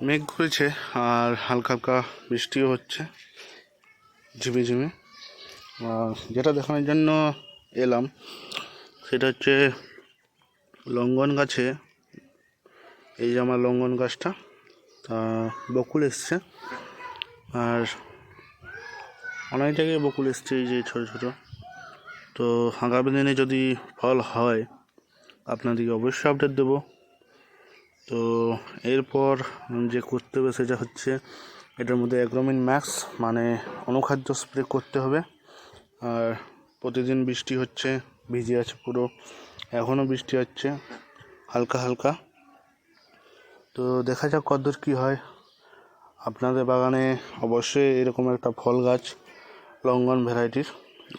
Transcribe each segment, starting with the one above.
মেঘ করেছে আর হালকা হালকা বৃষ্টিও হচ্ছে ঝিমিঝিমি। যেটা দেখানোর জন্য এলাম সেটা হচ্ছে লঙ্ঘন গাছে, এই যে আমার লঙ্ঘন গাছটা বকুল এসছে, আর অনেক জায়গায় বকুল এসছে এই যে ছোটো ছোটো। তো আগামী দিনে যদি ফল হয় আপনাদেরকে অবশ্যই আপডেট দেবো। তো এরপর যে করতে হবে সেটা হচ্ছে এটার মধ্যে অ্যাগ্রোমিন ম্যাক্স মানে অনুখাদ্য স্প্রে করতে হবে। আর প্রতিদিন বৃষ্টি হচ্ছে, ভিজে আছে পুরো, এখনও বৃষ্টি হচ্ছে হালকা হালকা। তো দেখা যাক কতদূর কী হয়। আপনাদের বাগানে অবশ্যই এরকম একটা ফল গাছ লঙ্ঘন ভ্যারাইটির,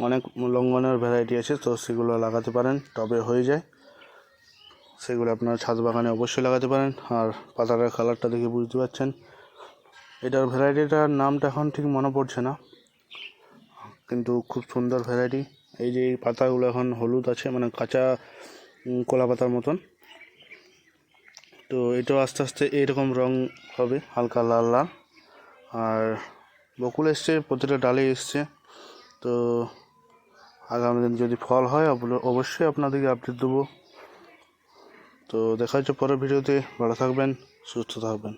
অনেক লঙ্ঘনের ভ্যারাইটি আছে, তো সেগুলো লাগাতে পারেন, টবে হয়ে যায়, সেগুলো আপনার ছাদ বাগানে অবশ্যই লাগাতে পারেন। আর পাতাটার কালারটা দেখে বুঝতে পারছেন। এটার ভ্যারাইটিটার নামটা এখন ঠিক মনে পড়ছে না, কিন্তু খুব সুন্দর ভ্যারাইটি। এই যে এই পাতাগুলো এখন হলুদ আছে, মানে কাঁচা কলা পাতার মতন। তো এটাও আস্তে আস্তে এইরকম রং হবে, হালকা লাল লাল। আর বকুল এসছে, প্রতিটা ডালে এসছে। তো আগামী দিন যদি ফল হয় অবশ্যই আপনাদেরকে আপডেট দেবো। তো দেখা হচ্ছে পরের ভিডিওতে। ভালো থাকবেন, সুস্থ থাকবেন।